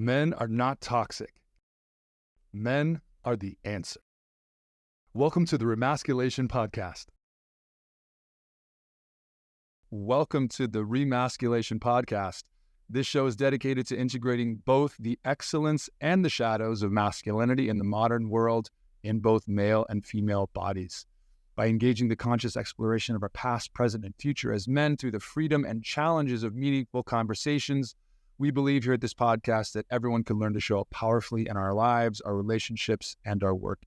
Men are not toxic. Men are the answer. Welcome to the ReMasculation podcast. Welcome to the ReMasculation podcast. This show is dedicated to integrating both the excellence and the shadows of masculinity in the modern world in both male and female bodies. By engaging the conscious exploration of our past, present, and future as men through the freedom and challenges of meaningful conversations, we believe here at this podcast that everyone can learn to show up powerfully in our lives, our relationships, and our work.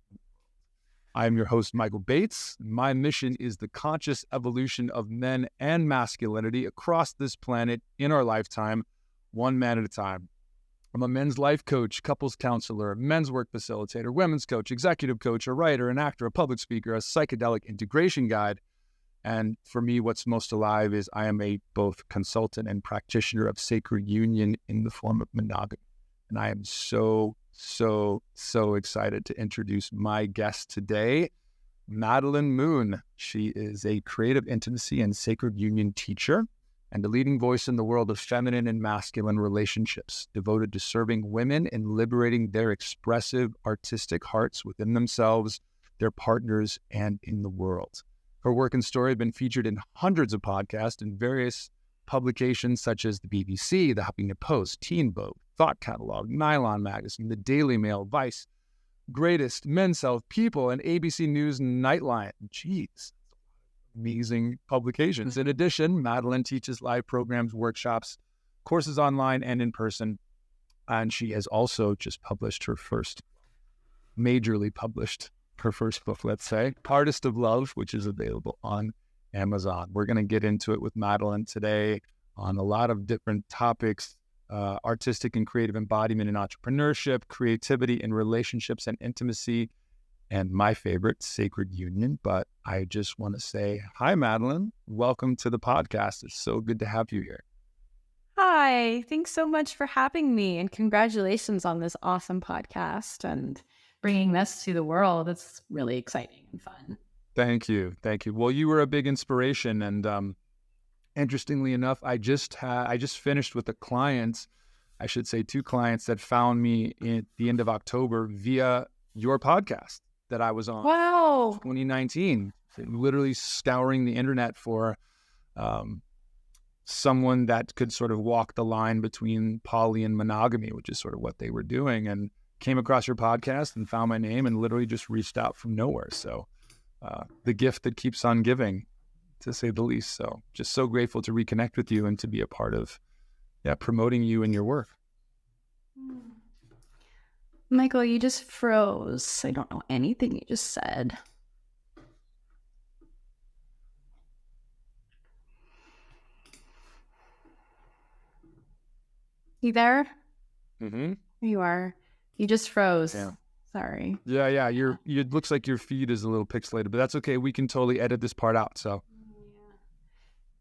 I am your host, Michael Bates. My mission is the conscious evolution of men and masculinity across this planet in our lifetime, one man at a time. I'm a men's life coach, couples counselor, men's work facilitator, women's coach, executive coach, a writer, an actor, a public speaker, a psychedelic integration guide. And for me, what's most alive is I am a both consultant and practitioner of sacred union in the form of monogamy. And I am so excited to introduce my guest today, Madelyn Moon. She is a creative intimacy and sacred union teacher and a leading voice in the world of feminine and masculine relationships, devoted to serving women in liberating their expressive, artistic hearts within themselves, their partners, and in the world. Her work and story have been featured in hundreds of podcasts and various publications such as the BBC, the Huffington Post, Teen Vogue, Thought Catalog, Nylon Magazine, the Daily Mail, Vice, Greatest, Men's Health, People, and ABC News Nightline. Jeez, amazing publications. In addition, Madelyn teaches live programs, workshops, courses online and in person. And she has also just published her first book, let's say, Artist of Love, which is available on Amazon. We're going to get into it with Madelyn today on a lot of different topics, artistic and creative embodiment and entrepreneurship, creativity in relationships and intimacy, and my favorite, sacred union. But I just want to say, hi, Madelyn. Welcome to the podcast. It's so good to have you here. Hi, thanks so much for having me, and congratulations on this awesome podcast and bringing this to the world. It's really exciting and fun. Thank you. Well, you were a big inspiration, and interestingly enough, I just finished with a client, I should say 2 clients that found me at the end of October via your podcast that I was on. Wow. 2019, literally scouring the internet for someone that could sort of walk the line between poly and monogamy, which is sort of what they were doing, and came across your podcast and found my name and literally just reached out from nowhere. So the gift that keeps on giving, to say the least. So just so grateful to reconnect with you and to be a part of promoting you and your work. Michael, you just froze. I don't know anything you just said. You there? Mm-hmm. You are. You just froze. Yeah. Sorry. Yeah. It looks like your feed is a little pixelated, but that's okay. We can totally edit this part out. So.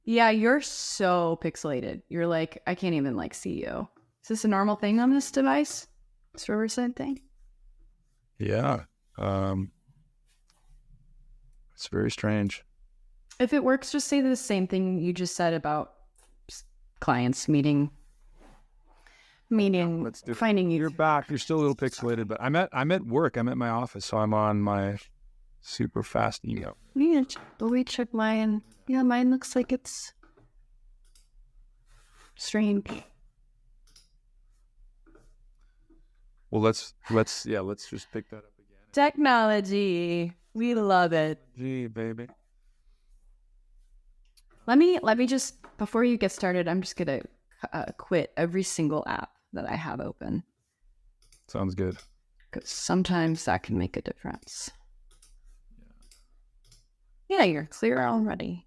Yeah, you're so pixelated. You're like, I can't even see you. Is this a normal thing on this device? This Riverside thing? Yeah. It's very strange. If it works, just say the same thing you just said about clients meeting, finding you. You're back. You're still a little pixelated, but I'm at work. I'm at my office, so I'm on my super fast email. Let me check mine. Yeah, mine looks like it's strange. Well, let's just pick that up again. Technology, we love it. Gee, baby. Let me just, before you get started, I'm just gonna quit every single app that I have open. Sounds good. Because sometimes that can make a difference. Yeah, you're clear already.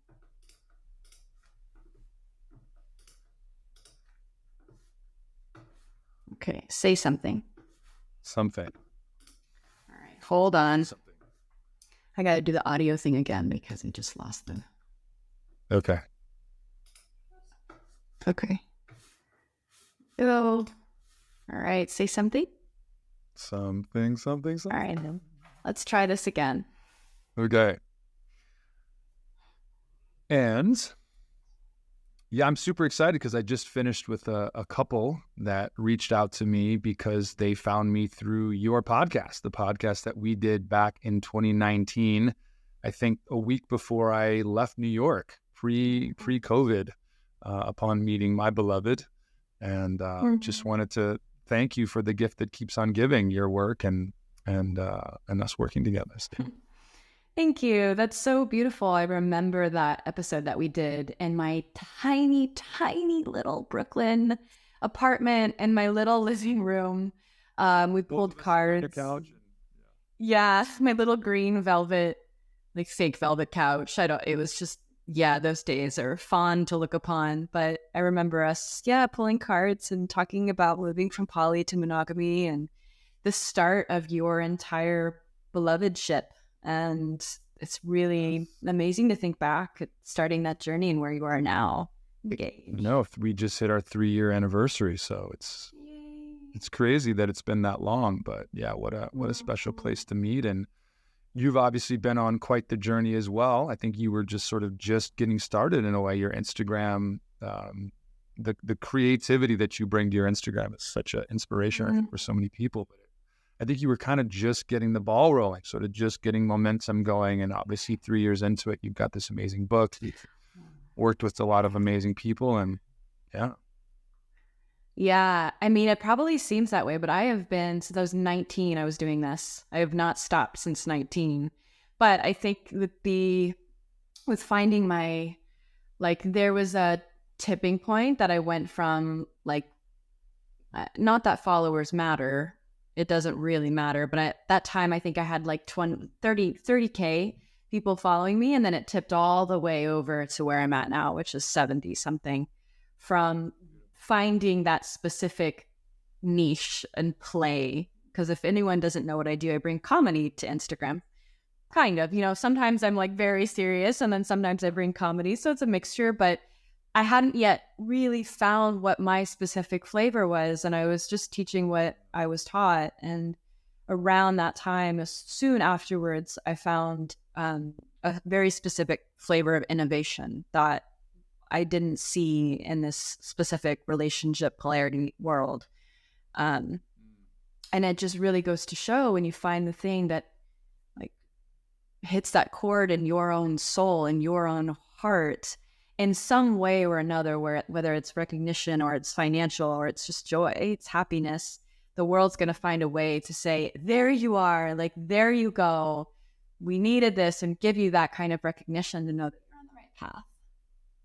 Okay, say something. Something. All right, hold on. Something. I got to do the audio thing again because I just lost the... Okay. Oh. All right, say something. Something. All right, let's try this again. Okay. And Yeah, I'm super excited because I just finished with a couple that reached out to me because they found me through your podcast, the podcast that we did back in 2019, I think a week before I left New York, pre-COVID, upon meeting my beloved. And just wanted to thank you for the gift that keeps on giving, your work and us working together. So. Thank you. That's so beautiful. I remember that episode that we did in my tiny, tiny little Brooklyn apartment in my little living room. We pulled cards. Yeah, my little green velvet, like fake velvet couch. It was just, yeah, those days are fun to look upon. But I remember us, pulling cards and talking about moving from poly to monogamy and the start of your entire belovedship. And it's really amazing to think back at starting that journey and where you are now. No, we just hit our 3-year anniversary, so it's crazy that it's been that long. But yeah, what a special place to meet. And you've obviously been on quite the journey as well. I think you were just getting started in a way. Your Instagram, the creativity that you bring to your Instagram is such an inspiration I think, for so many people. But I think you were kind of just getting the ball rolling, sort of just getting momentum going. And obviously 3 years into it, you've got this amazing book. You've worked with a lot of amazing people and yeah. Yeah. I mean, it probably seems that way, but I have been, since I was 19, I was doing this. I have not stopped since 19. But I think with finding there was a tipping point that I went from not that followers matter. It doesn't really matter. But at that time, I think I had 30K people following me. And then it tipped all the way over to where I'm at now, which is 70 something, from finding that specific niche and play. Because if anyone doesn't know what I do, I bring comedy to Instagram. Kind of, sometimes I'm very serious and then sometimes I bring comedy. So it's a mixture, but I hadn't yet really found what my specific flavor was. And I was just teaching what I was taught. And around that time, soon afterwards, I found a very specific flavor of innovation that I didn't see in this specific relationship polarity world. And it just really goes to show when you find the thing that hits that chord in your own soul, in your own heart, in some way or another, whether it's recognition or it's financial or it's just joy, it's happiness, the world's going to find a way to say, there you are, there you go. We needed this, and give you that kind of recognition to know that you're on the right path.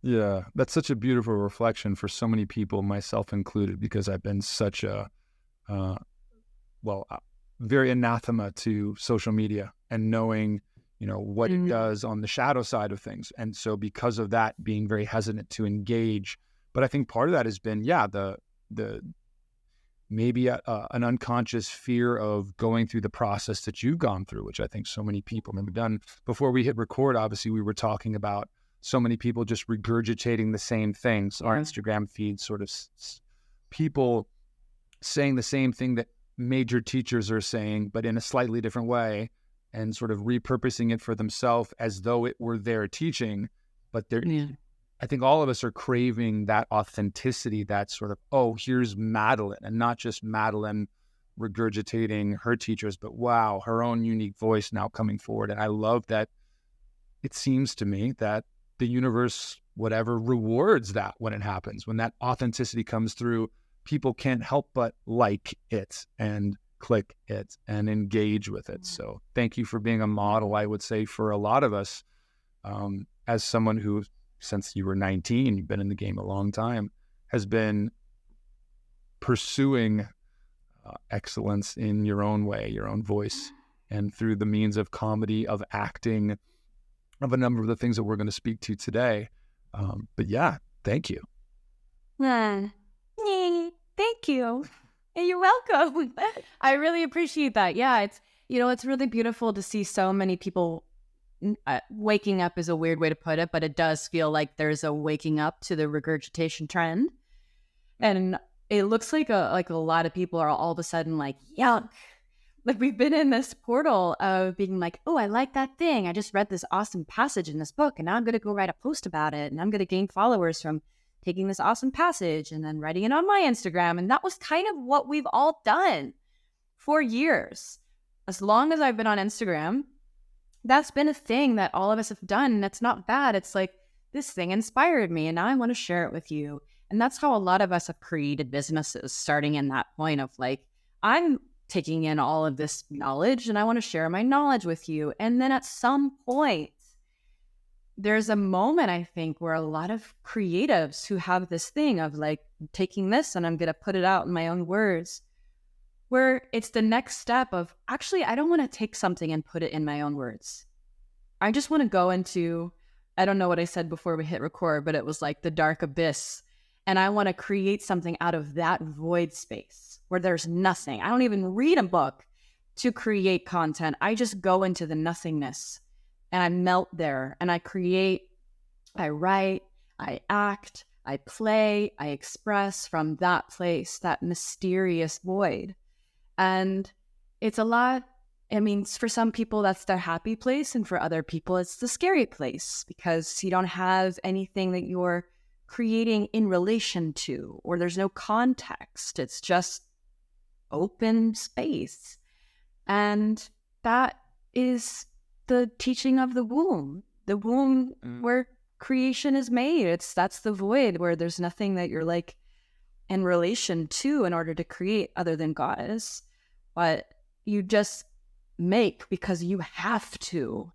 Yeah, that's such a beautiful reflection for so many people, myself included, because I've been such very anathema to social media and knowing what it does on the shadow side of things. And so because of that, being very hesitant to engage. But I think part of that has been, the maybe an unconscious fear of going through the process that you've gone through, which I think so many people have done. Before we hit record, obviously, we were talking about so many people just regurgitating the same things. Our Instagram feed sort of people saying the same thing that major teachers are saying, but in a slightly different way, and sort of repurposing it for themselves as though it were their teaching. But I think all of us are craving that authenticity, that sort of, here's Madelyn, and not just Madelyn regurgitating her teachers, but wow, her own unique voice now coming forward. And I love that it seems to me that the universe, whatever, rewards that when it happens. When that authenticity comes through, people can't help but like it and click it and engage with it. So thank you for being a model, I would say, for a lot of us, as someone who, since you were 19, you've been in the game a long time, has been pursuing excellence in your own way, your own voice, and through the means of comedy, of acting, of a number of the things that we're going to speak to today. But yeah, thank you. Thank you. And you're welcome. I really appreciate that. Yeah, it's really beautiful to see so many people. Waking up is a weird way to put it, but it does feel like there's a waking up to the regurgitation trend. And it looks like a lot of people are all of a sudden yuck. We've been in this portal of being I like that thing. I just read this awesome passage in this book, and now I'm going to go write a post about it, and I'm going to gain followers from taking this awesome passage and then writing it on my Instagram. And that was kind of what we've all done for years. As long as I've been on Instagram, that's been a thing that all of us have done. And it's not bad. It's like, this thing inspired me and now I want to share it with you. And that's how a lot of us have created businesses, starting in that point of like, I'm taking in all of this knowledge and I want to share my knowledge with you. And then at some point, there's a moment, I think, where a lot of creatives who have this thing of like taking this and I'm going to put it out in my own words, where it's the next step of actually, I don't want to take something and put it in my own words. I just want to go into, I don't know what I said before we hit record, but it was like the dark abyss. And I want to create something out of that void space where there's nothing. I don't even read a book to create content. I just go into the nothingness and I melt there and I create, I write, I act, I play, I express from that place, that mysterious void. And it's a lot. I mean, for some people, that's their happy place. And for other people, it's the scary place because you don't have anything that you're creating in relation to, or there's no context. It's just open space. And that is the teaching of the womb where creation is made. That's the void where there's nothing that you're like in relation to in order to create other than God is. But you just make because you have to.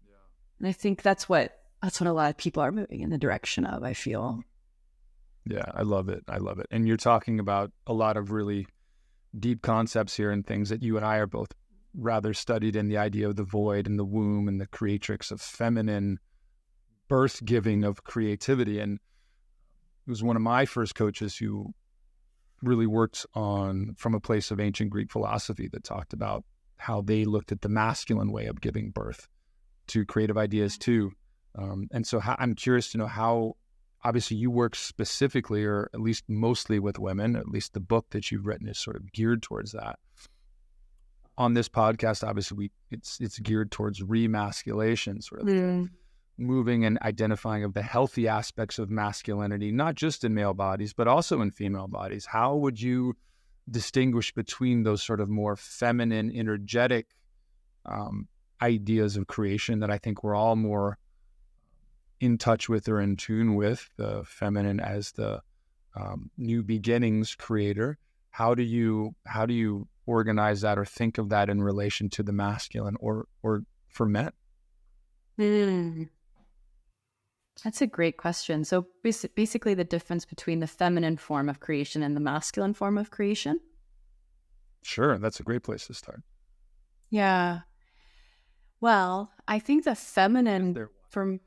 Yeah. And I think that's what a lot of people are moving in the direction of, I feel. Yeah, I love it. And you're talking about a lot of really deep concepts here and things that you and I are both rather studied in, the idea of the void and the womb and the creatrix of feminine birth giving of creativity. And it was one of my first coaches who really worked on from a place of ancient Greek philosophy that talked about how they looked at the masculine way of giving birth to creative ideas too. And so I'm curious to know how, obviously you work specifically, or at least mostly with women, at least the book that you've written is sort of geared towards that. On this podcast, obviously it's geared towards ReMasculation, sort of moving and identifying of the healthy aspects of masculinity, not just in male bodies, but also in female bodies. How would you distinguish between those sort of more feminine, energetic ideas of creation that I think we're all more in touch with or in tune with, the feminine as the new beginnings creator? How do you organize that or think of that in relation to the masculine or for men? That's a great question. So basically the difference between the feminine form of creation and the masculine form of creation? Sure, that's a great place to start. Yeah. Well, I think the feminine from...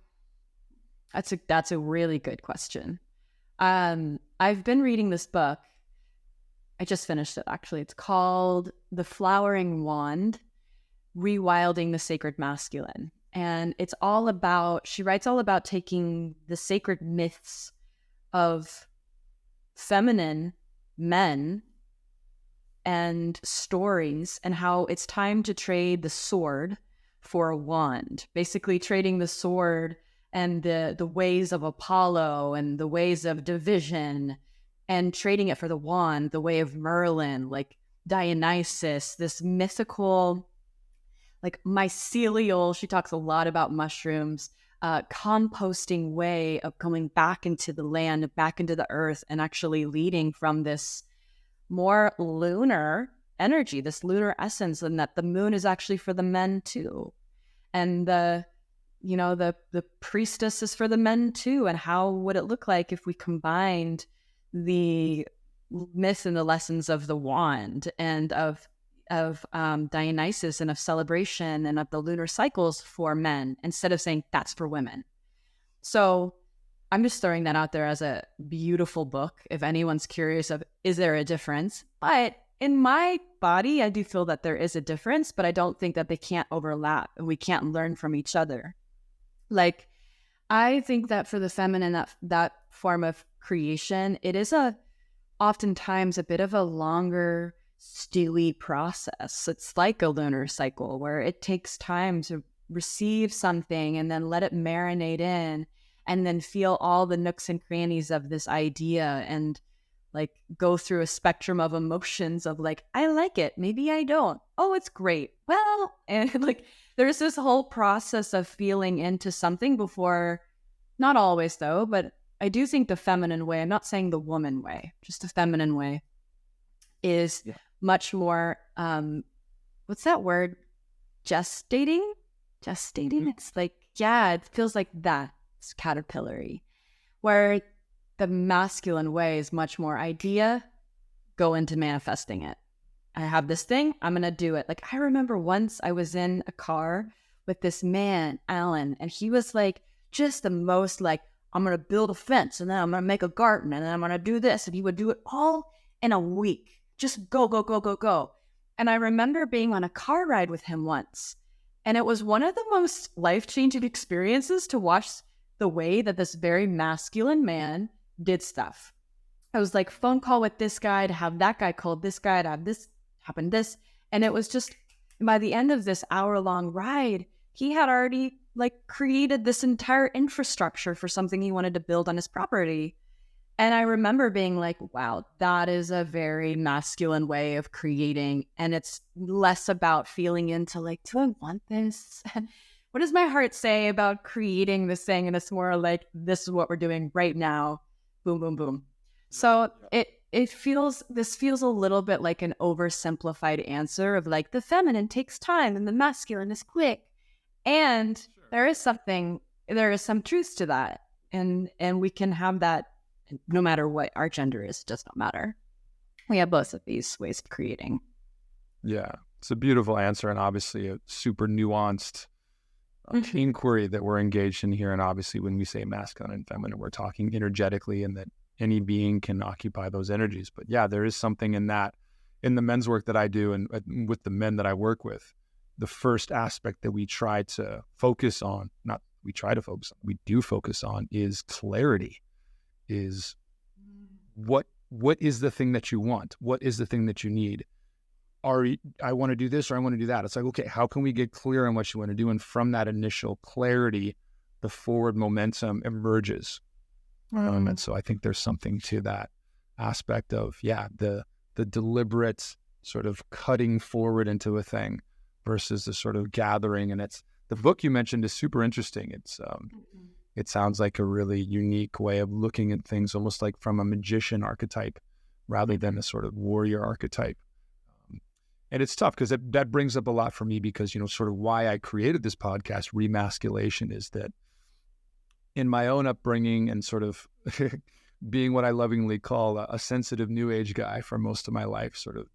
That's a really good question. I've been reading this book. I just finished it, actually. It's called The Flowering Wand, Rewilding the Sacred Masculine. And it's all about, she writes all about taking the sacred myths of feminine men and stories and how it's time to trade the sword for a wand. Basically trading the sword and the ways of Apollo and the ways of division, and trading it for the wand, the way of Merlin, like Dionysus, this mythical, like mycelial, she talks a lot about mushrooms, composting way of coming back into the land, back into the earth, and actually leading from this more lunar energy, this lunar essence, and that the moon is actually for the men too. And the priestess is for the men too. And how would it look like if we combined the myth and the lessons of the wand and of Dionysus and of celebration and of the lunar cycles for men, instead of saying that's for women? So I'm just throwing that out there as a beautiful book. If anyone's curious of, is there a difference? But in my body, I do feel that there is a difference, but I don't think that they can't overlap and we can't learn from each other. Like, I think that for the feminine, that form of creation, it is oftentimes a bit of a longer, stewy process. It's like a lunar cycle where it takes time to receive something and then let it marinate in and then feel all the nooks and crannies of this idea and like go through a spectrum of emotions of like, I like it, maybe I don't. Oh, it's great. Well, and like there's this whole process of feeling into something before, not always though, but I do think the feminine way, I'm not saying the woman way, just the feminine way is much more, what's that word? Gestating? It's like, yeah, it feels like that. It's caterpillary. Where the masculine way is much more idea, go into manifesting it. I have this thing, I'm going to do it. Like, I remember once I was in a car with this man, Alan, and he was like, just the most like, I'm going to build a fence, and then I'm going to make a garden, and then I'm going to do this. And he would do it all in a week. Just go, go, go, go, go. And I remember being on a car ride with him once. And it was one of the most life-changing experiences to watch the way that this very masculine man did stuff. I was like, phone call with this guy to have that guy called this guy to have this happen, this. And it was just, by the end of this hour-long ride, he had already like created this entire infrastructure for something he wanted to build on his property. And I remember being like, wow, that is a very masculine way of creating. And it's less about feeling into like, do I want this? What does my heart say about creating this thing? And it's more like, this is what we're doing right now. Boom, boom, boom. So this feels a little bit like an oversimplified answer of like, the feminine takes time and the masculine is quick. And there is some truth to that. And we can have that no matter what our gender is, it does not matter. We have both of these ways of creating. Yeah, it's a beautiful answer and obviously a super nuanced inquiry that we're engaged in here. And obviously when we say masculine and feminine, we're talking energetically and that any being can occupy those energies. But yeah, there is something in that, in the men's work that I do and with the men that I work with, the first aspect that we try to focus on, not we try to focus on, we do focus on is clarity. Is what is the thing that you want? What is the thing that you need? I want to do this or I want to do that. It's like, okay, how can we get clear on what you want to do? And from that initial clarity, the forward momentum emerges. And so I think there's something to that aspect of, the deliberate sort of cutting forward into a thing versus the sort of gathering. And it's the book you mentioned is super interesting. It's it sounds like a really unique way of looking at things, almost like from a magician archetype rather than a sort of warrior archetype. And it's tough because that brings up a lot for me because, sort of why I created this podcast, ReMasculation, is that in my own upbringing and sort of being what I lovingly call a sensitive new age guy for most of my life, sort of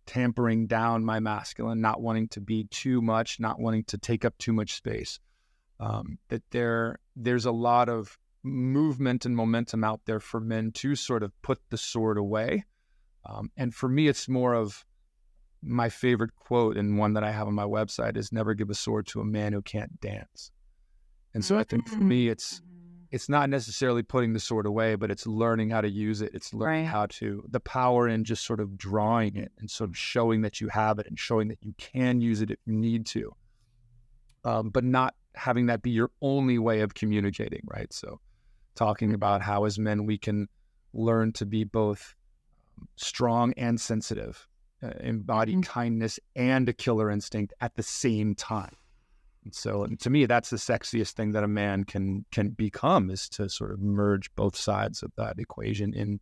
tampering down my masculine, not wanting to be too much, not wanting to take up too much space. That there's a lot of movement and momentum out there for men to sort of put the sword away. And for me, it's more of my favorite quote, and one that I have on my website is never give a sword to a man who can't dance. And so I think for me, it's not necessarily putting the sword away, but it's learning how to use it. It's learning how to, the power in just sort of drawing it and sort of showing that you have it and showing that you can use it if you need to. But not having that be your only way of communicating, right? So talking about how as men we can learn to be both strong and sensitive, embody kindness and a killer instinct at the same time. And so to me, that's the sexiest thing that a man can become, is to sort of merge both sides of that equation in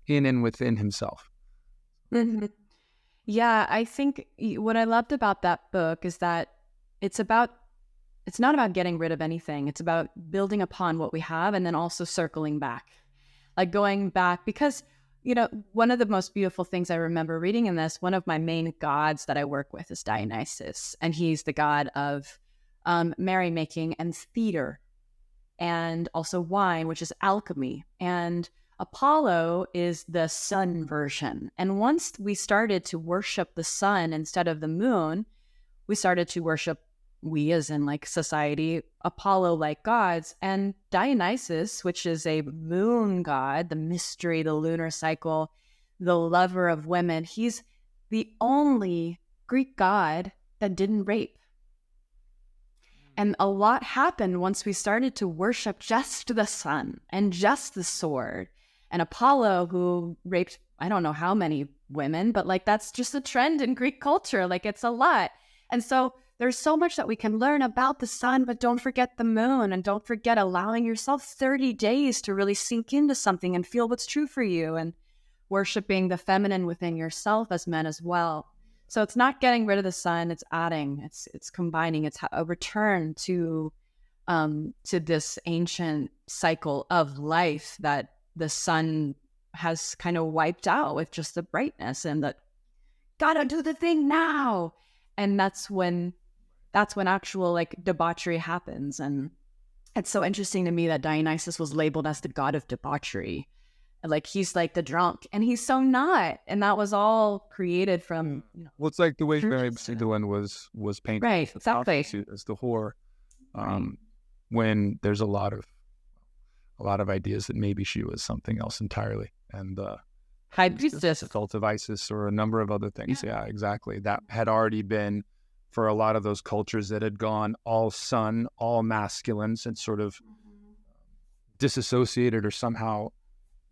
and within himself. Mm-hmm. Yeah, I think what I loved about that book is that it's not about getting rid of anything. It's about building upon what we have and then also circling back, like going back, because, one of the most beautiful things I remember reading in this, one of my main gods that I work with is Dionysus, and he's the god of merrymaking and theater, and also wine, which is alchemy. And Apollo is the sun version. And once we started to worship the sun instead of the moon, we started to worship, we as in like society, Apollo-like gods. And Dionysus, which is a moon god, the mystery, the lunar cycle, the lover of women, he's the only Greek god that didn't rape. And a lot happened once we started to worship just the sun and just the sword. And Apollo, who raped, I don't know how many women, but like that's just a trend in Greek culture. Like it's a lot. And so there's so much that we can learn about the sun, but don't forget the moon, and don't forget allowing yourself 30 days to really sink into something and feel what's true for you, and worshiping the feminine within yourself as men as well. So it's not getting rid of the sun, it's adding, it's combining, it's a return to this ancient cycle of life that the sun has kind of wiped out with just the brightness and the gotta do the thing now. And that's when actual like debauchery happens. And it's so interesting to me that Dionysus was labeled as the god of debauchery. Like he's like the drunk, and he's so not. And that was all created from, well, it's like the way Mary Magdalene was painted, right? Exactly, as the whore. When there's a lot of ideas that maybe she was something else entirely, and high priestess, cult of Isis, or a number of other things. Yeah, exactly. That had already been for a lot of those cultures that had gone all sun, all masculines, and sort of disassociated or somehow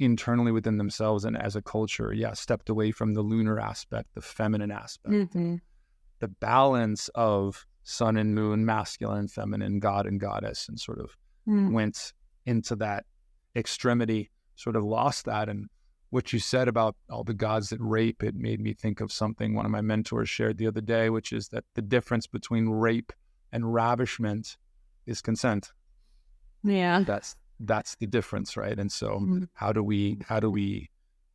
internally within themselves and as a culture, stepped away from the lunar aspect, the feminine aspect, the balance of sun and moon, masculine, feminine, god and goddess, and sort of went into that extremity, sort of lost that. And what you said about all the gods that rape, it made me think of something one of my mentors shared the other day, which is that the difference between rape and ravishment is consent. Yeah. That's the difference, right? And so how do we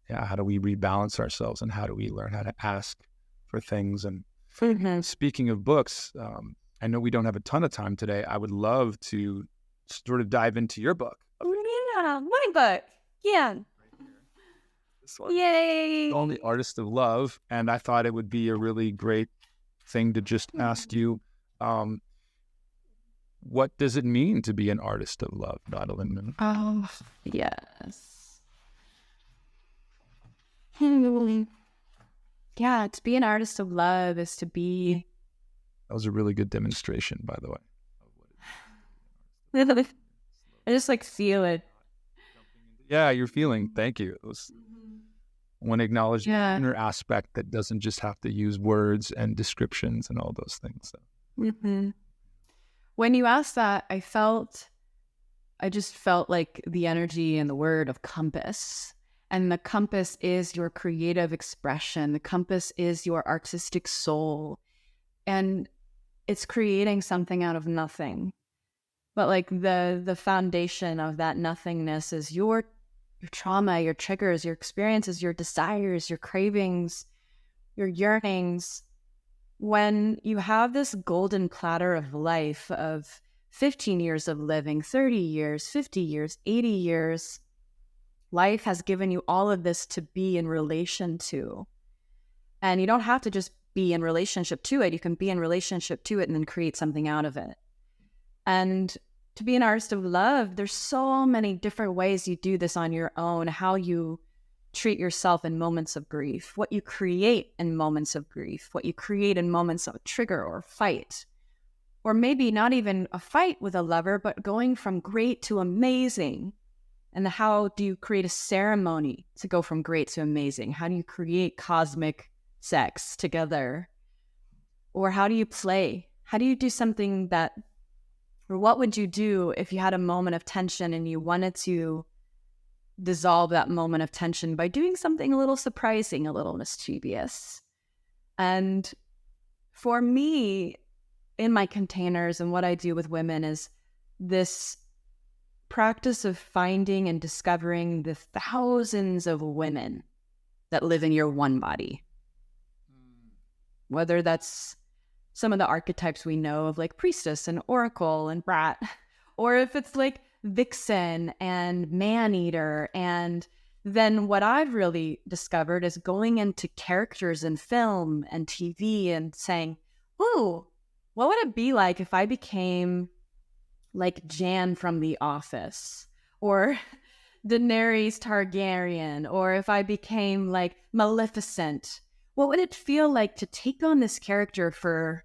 rebalance ourselves, and how do we learn how to ask for things? And speaking of books, I know we don't have a ton of time today. I would love to sort of dive into your book. Yeah, my book. Yeah. This one. Yay. On the Artist of Love. And I thought it would be a really great thing to just ask you, what does it mean to be an artist of love, Madelyn Moon? Oh, yes. Yeah, to be an artist of love is to be... That was a really good demonstration, by the way. I just like feel it. Yeah, you're feeling. Thank you. It was one acknowledged inner aspect that doesn't just have to use words and descriptions and all those things. So. When you asked that, I just felt like the energy and the word of compass. And the compass is your creative expression. The compass is your artistic soul. And it's creating something out of nothing. But like the foundation of that nothingness is your trauma, your triggers, your experiences, your desires, your cravings, your yearnings. When you have this golden platter of life of 15 years of living, 30 years, 50 years, 80 years, life has given you all of this to be in relation to. And you don't have to just be in relationship to it. You can be in relationship to it and then create something out of it. And to be an artist of love, there's so many different ways you do this on your own, how you treat yourself in moments of grief, what you create in moments of grief, what you create in moments of trigger or fight, or maybe not even a fight with a lover, but going from great to amazing. And how do you create a ceremony to go from great to amazing? How do you create cosmic sex together? Or how do you play? How do you do something that, or what would you do if you had a moment of tension and you wanted to dissolve that moment of tension by doing something a little surprising, a little mischievous? And for me, in my containers and what I do with women is this practice of finding and discovering the thousands of women that live in your one body. Whether that's some of the archetypes we know of, like priestess and oracle and brat, or if it's like vixen and man-eater. And then what I've really discovered is going into characters in film and TV and saying, ooh, what would it be like if I became like Jan from The Office, or Daenerys Targaryen, or if I became like Maleficent? What would it feel like to take on this character for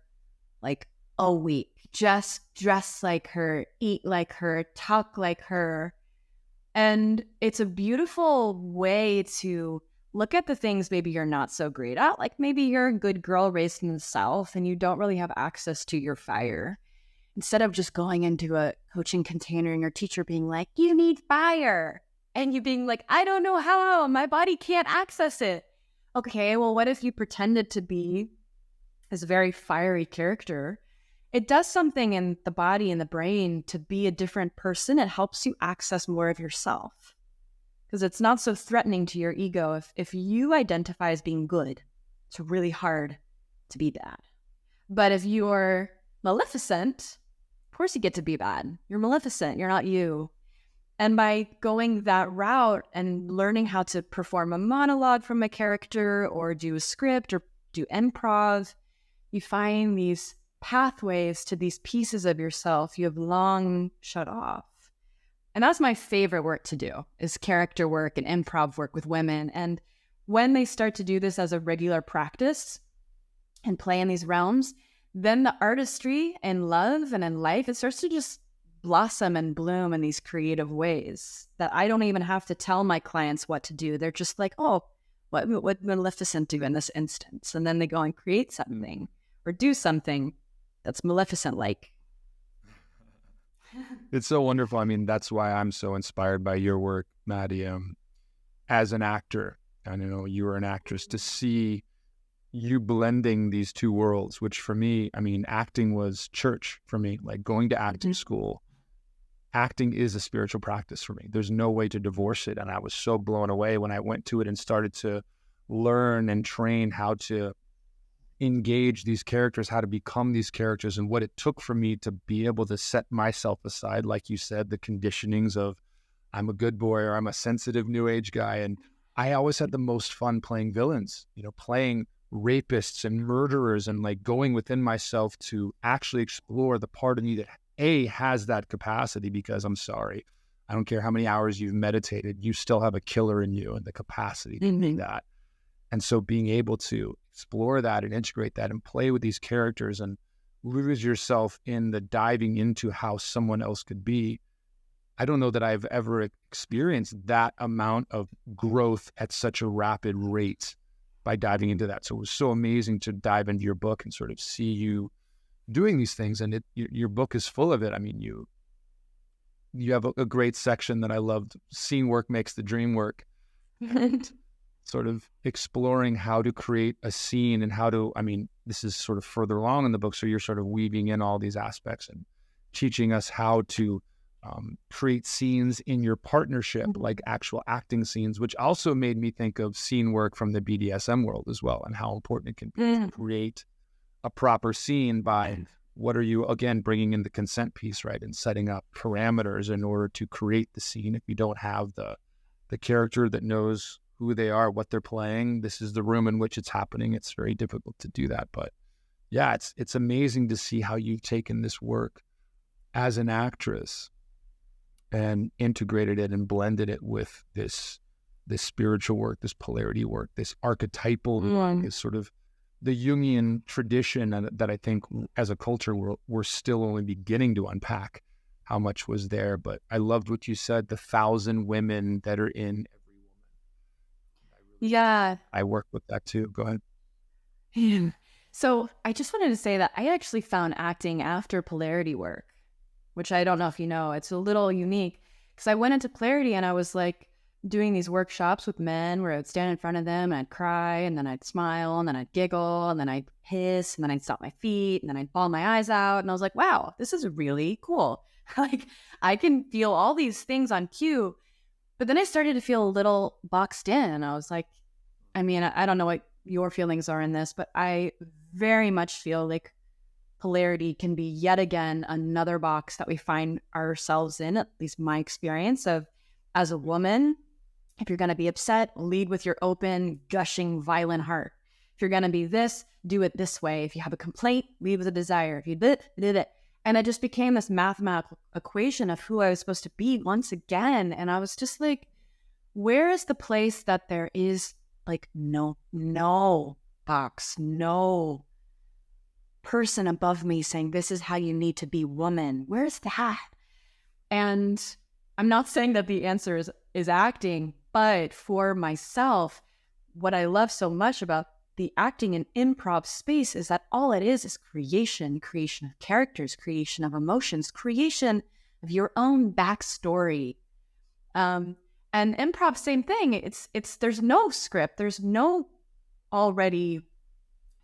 like a week just dress like her, eat like her, talk like her. And it's a beautiful way to look at the things maybe you're not so great at. Like maybe you're a good girl raised in the South and you don't really have access to your fire. Instead of just going into a coaching container and your teacher being like, you need fire. And you being like, I don't know how, my body can't access it. Okay, well, what if you pretended to be this very fiery character? It does something in the body and the brain to be a different person. It helps you access more of yourself because it's not so threatening to your ego. If you identify as being good, it's really hard to be bad. But if you're Maleficent, of course you get to be bad. You're Maleficent, you're not you. And by going that route and learning how to perform a monologue from a character or do a script or do improv, you find these pathways to these pieces of yourself you have long shut off. And that's my favorite work to do, is character work and improv work with women. And when they start to do this as a regular practice and play in these realms, then the artistry in love and in life, it starts to just blossom and bloom in these creative ways that I don't even have to tell my clients what to do. They're just like, oh, what would Maleficent do in this instance? And then they go and create something or do something that's Maleficent-like. It's so wonderful. I mean, that's why I'm so inspired by your work, Maddie. As an actor, I know you were an actress, to see you blending these two worlds, which for me, I mean, acting was church for me, like going to acting school. Acting is a spiritual practice for me. There's no way to divorce it. And I was so blown away when I went to it and started to learn and train how to engage these characters, how to become these characters, and what it took for me to be able to set myself aside, like you said, the conditionings of I'm a good boy or I'm a sensitive new age guy. And I always had the most fun playing villains, playing rapists and murderers, and like going within myself to actually explore the part of me that has that capacity, because I'm sorry, I don't care how many hours you've meditated, you still have a killer in you and the capacity to do that. And so being able to explore that and integrate that and play with these characters and lose yourself in the diving into how someone else could be, I don't know that I've ever experienced that amount of growth at such a rapid rate by diving into that. So it was so amazing to dive into your book and sort of see you doing these things. And your book is full of it. I mean, you have a great section that I loved. Scene work makes the dream work. And sort of exploring how to create a scene and how to, I mean, this is sort of further along in the book. So you're sort of weaving in all these aspects and teaching us how to create scenes in your partnership, like actual acting scenes, which also made me think of scene work from the BDSM world as well, and how important it can be to create a proper scene by what are you, again, bringing in the consent piece, right? And setting up parameters in order to create the scene. If you don't have the character that knows who they are, what they're playing, this is the room in which it's happening, it's very difficult to do that. But yeah, it's amazing to see how you've taken this work as an actress and integrated it and blended it with this spiritual work, this polarity work, this archetypal, this sort of the Jungian tradition that I think as a culture we're still only beginning to unpack how much was there. But I loved what you said, the 1,000 women that are in every woman. Yeah. I work with that too. Go ahead. So I just wanted to say that I actually found acting after polarity work, which I don't know if you know. It's a little unique because I went into polarity and I was like doing these workshops with men where I would stand in front of them and I'd cry and then I'd smile and then I'd giggle and then I'd hiss and then I'd stomp my feet and then I'd bawl my eyes out. And I was like, wow, this is really cool. Like I can feel all these things on cue. But then I started to feel a little boxed in. I was like, I mean, I don't know what your feelings are in this, but I very much feel like polarity can be yet again another box that we find ourselves in, at least my experience of as a woman. If you're going to be upset, lead with your open, gushing, violent heart. If you're going to be this, do it this way. If you have a complaint, lead with a desire. If you did it. And it just became this mathematical equation of who I was supposed to be once again. And I was just like, where is the place that there is like no box, no person above me saying, this is how you need to be woman. Where's that? And I'm not saying that the answer is acting, but for myself, what I love so much about the acting and improv space is that all it is creation of characters, creation of emotions, creation of your own backstory. And improv, same thing. It's there's no script. There's no already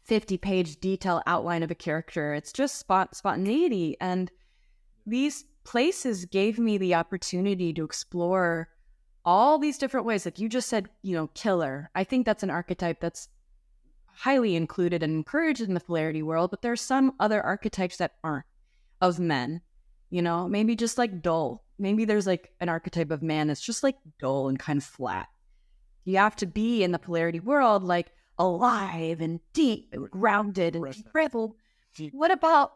50-page detail outline of a character. It's just spontaneity. And these places gave me the opportunity to explore all these different ways. Like you just said, killer. I think that's an archetype that's highly included and encouraged in the polarity world, but there's some other archetypes that aren't of men, maybe just like dull. Maybe there's like an archetype of man that's just like dull and kind of flat. You have to be in the polarity world like alive and deep and grounded and rebel. What about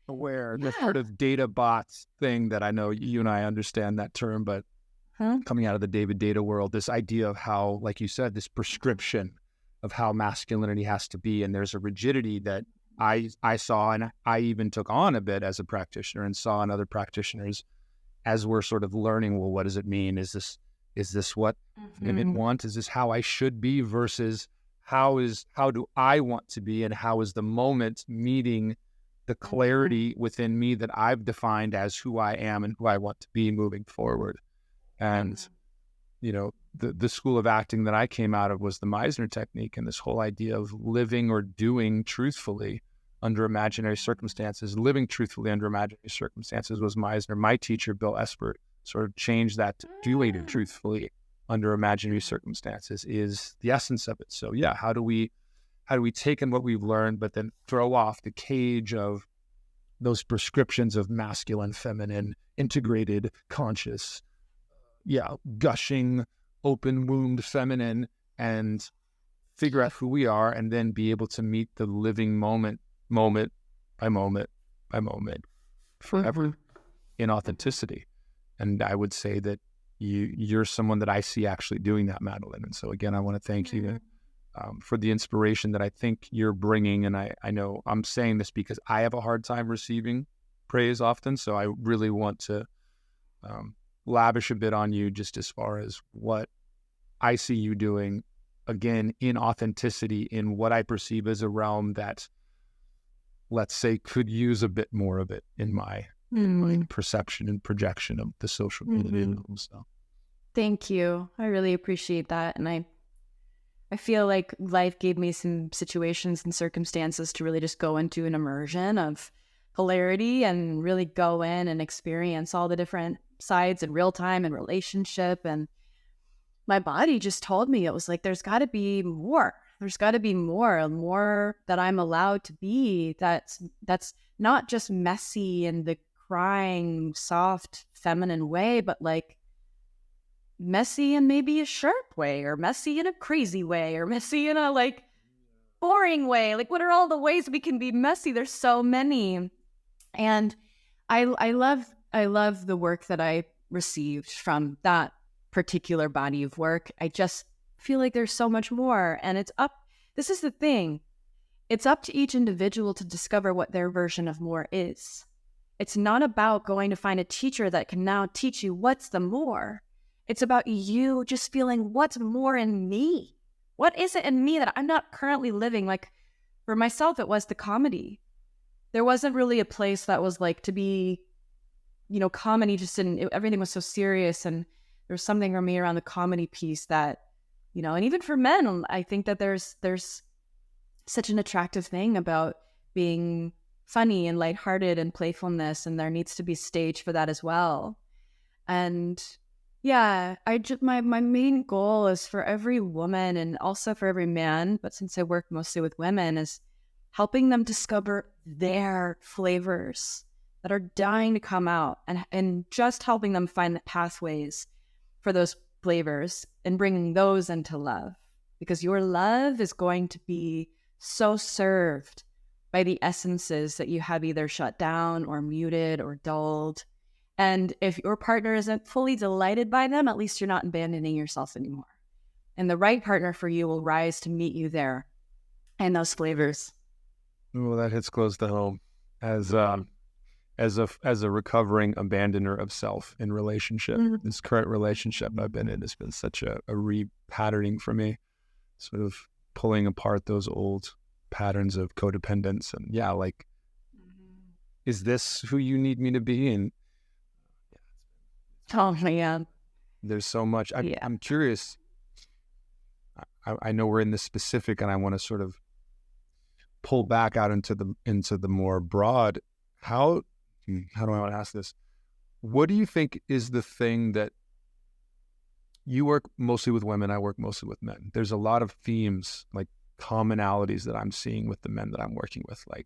aware? The sort of data bots thing that I know you and I understand that term, but coming out of the David data world, this idea of how, like you said, this prescription of how masculinity has to be, and there's a rigidity that I saw, and I even took on a bit as a practitioner and saw in other practitioners as we're sort of learning, well, what does it mean? Is this what women want? Is this how I should be versus how do I want to be, and how is the moment meeting the clarity within me that I've defined as who I am and who I want to be moving forward. And, the school of acting that I came out of was the Meisner technique, and this whole idea of living or doing truthfully under imaginary circumstances. Living truthfully under imaginary circumstances was Meisner. My teacher, Bill Espert, sort of changed that to doing truthfully under imaginary circumstances is the essence of it. So yeah, how do we take in what we've learned, but then throw off the cage of those prescriptions of masculine, feminine, integrated, conscious, gushing, open-wombed feminine, and figure out who we are, and then be able to meet the living moment by moment by moment, forever in authenticity. And I would say that you're someone that I see actually doing that, Madelyn. And so again, I want to thank you for the inspiration that I think you're bringing. And I know I'm saying this because I have a hard time receiving praise often. So I really want to lavish a bit on you just as far as what I see you doing, again, in authenticity, in what I perceive as a realm that, let's say, could use a bit more of it in my perception and projection of the social media. So. Thank you. I really appreciate that. And I feel like life gave me some situations and circumstances to really just go into an immersion of polarity and really go in and experience all the different sides in real time and relationship. And my body just told me, it was like, there's got to be more. There's got to be more that I'm allowed to be. That's not just messy in the crying, soft, feminine way, but like messy in maybe a sharp way, or messy in a crazy way, or messy in a like boring way. Like, what are all the ways we can be messy? There's so many. And I love the work that I received from that particular body of work. I just feel like there's so much more. And this is the thing. It's up to each individual to discover what their version of more is. It's not about going to find a teacher that can now teach you what's the more. It's about you just feeling what's more in me. What is it in me that I'm not currently living? Like for myself, it was the comedy. There wasn't really a place that was like to be, comedy just didn't, everything was so serious. And there was something for me around the comedy piece that, and even for men, I think that there's such an attractive thing about being funny and lighthearted and playfulness, and there needs to be stage for that as well. And yeah, my main goal is for every woman and also for every man, but since I work mostly with women, is helping them discover their flavors that are dying to come out, and just helping them find the pathways for those flavors and bringing those into love, because your love is going to be so served by the essences that you have either shut down or muted or dulled. And if your partner isn't fully delighted by them, at least you're not abandoning yourself anymore. And the right partner for you will rise to meet you there and those flavors. Well, that hits close to home. As as a recovering abandoner of self in relationship, this current relationship I've been in has been such a repatterning for me, sort of pulling apart those old patterns of codependence. And yeah, like, is this who you need me to be? And Oh man. there's so much. Yeah. I'm curious. I know we're in this specific, and I want to sort of pull back out into the more broad. How do I want to ask this? What do you think is the thing that you work mostly with women? I work mostly with men. There's a lot of themes, like commonalities that I'm seeing with the men that I'm working with, like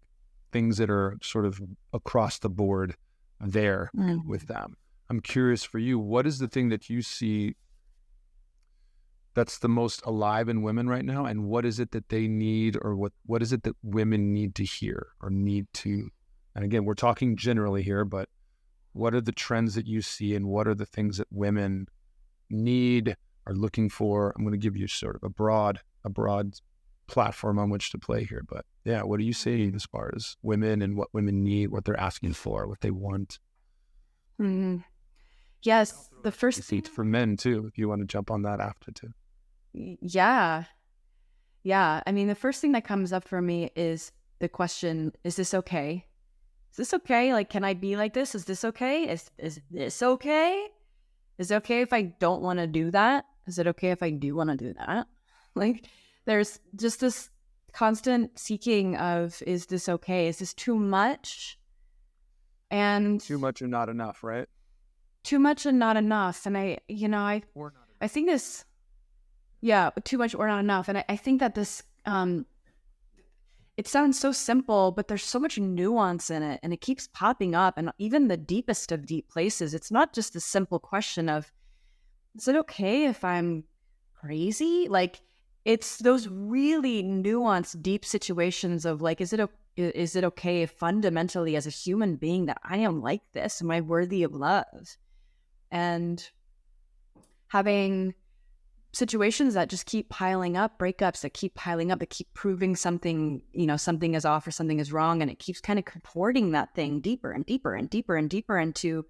things that are sort of across the board there with them. I'm curious for you, what is the thing that you see that's the most alive in women right now? And what is it that they need, or what is it that women need to hear or need to, and again, we're talking generally here, but what are the trends that you see, and what are the things that women need, are looking for? I'm going to give you sort of a broad platform on which to play here. But yeah, what are you seeing as far as women and what women need, what they're asking for, what they want? Yes, the first seat for men too, if you want to jump on that after too. Yeah. I mean, the first thing that comes up for me is the question, is this okay? Is this okay? Like, can I be like this? Is this okay? Is this okay? Is it okay if I don't want to do that? Is it okay if I do want to do that? Like, there's just this constant seeking of, is this okay? Is this too much? And too much or not enough, right? Too much and not enough. And I think this, too much or not enough. And I think that this, it sounds so simple, but there's so much nuance in it, and it keeps popping up. And even the deepest of deep places, it's not just a simple question of, is it okay if I'm crazy? Like, it's those really nuanced, deep situations of like, is it okay if fundamentally as a human being that I am like this? Am I worthy of love? And having situations that just keep piling up, breakups that keep piling up, that keep proving something, something is off or something is wrong. And it keeps kind of contorting that thing deeper and deeper and deeper and deeper into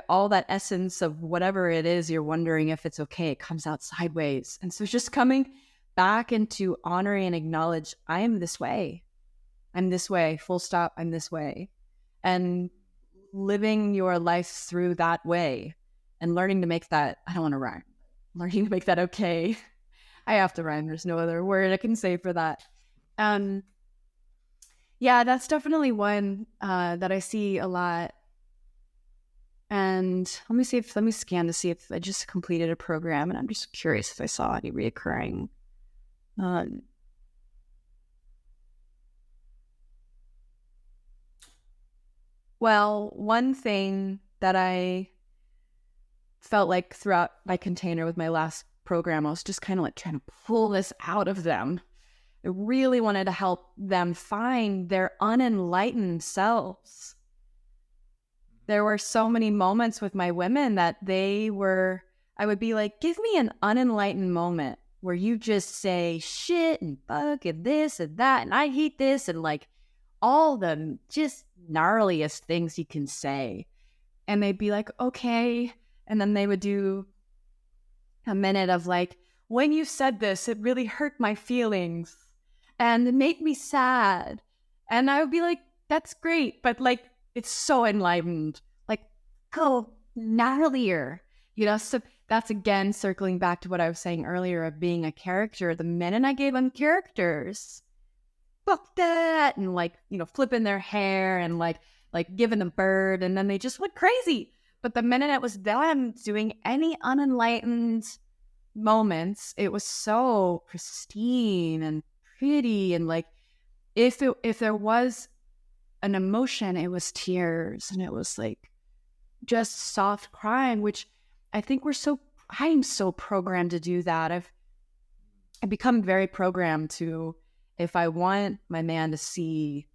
all that essence of whatever it is you're wondering if it's okay. It comes out sideways. And so just coming back into honoring and acknowledge, I am this way. I'm this way, full stop, I'm this way. And living your life through that way and learning to make that, I don't want to rhyme, learning to make that okay. I have to rhyme. There's no other word I can say for that. Yeah, that's definitely one that I see a lot. And let me scan to see if I just completed a program, and I'm just curious if I saw any reoccurring. Well, one thing that I felt like throughout my container with my last program, I was just kind of like trying to pull this out of them. I really wanted to help them find their unenlightened selves. There were so many moments with my women that I would be like, give me an unenlightened moment where you just say shit and fuck and this and that and I hate this and like all the just gnarliest things you can say. And they'd be like, okay. And then they would do a minute of like, when you said this, it really hurt my feelings and it made me sad. And I would be like, that's great. But like, it's so enlightened. Like, go gnarlier. So that's again circling back to what I was saying earlier of being a character. The minute I gave them characters, fuck that, and like, flipping their hair and like giving a bird, and then they just went crazy. But the minute it was them doing any unenlightened moments, it was so pristine and pretty, and like if there was an emotion, it was tears, and it was like just soft crying, which I think I'm so programmed to do that. I've become very programmed to, if I want my man to see,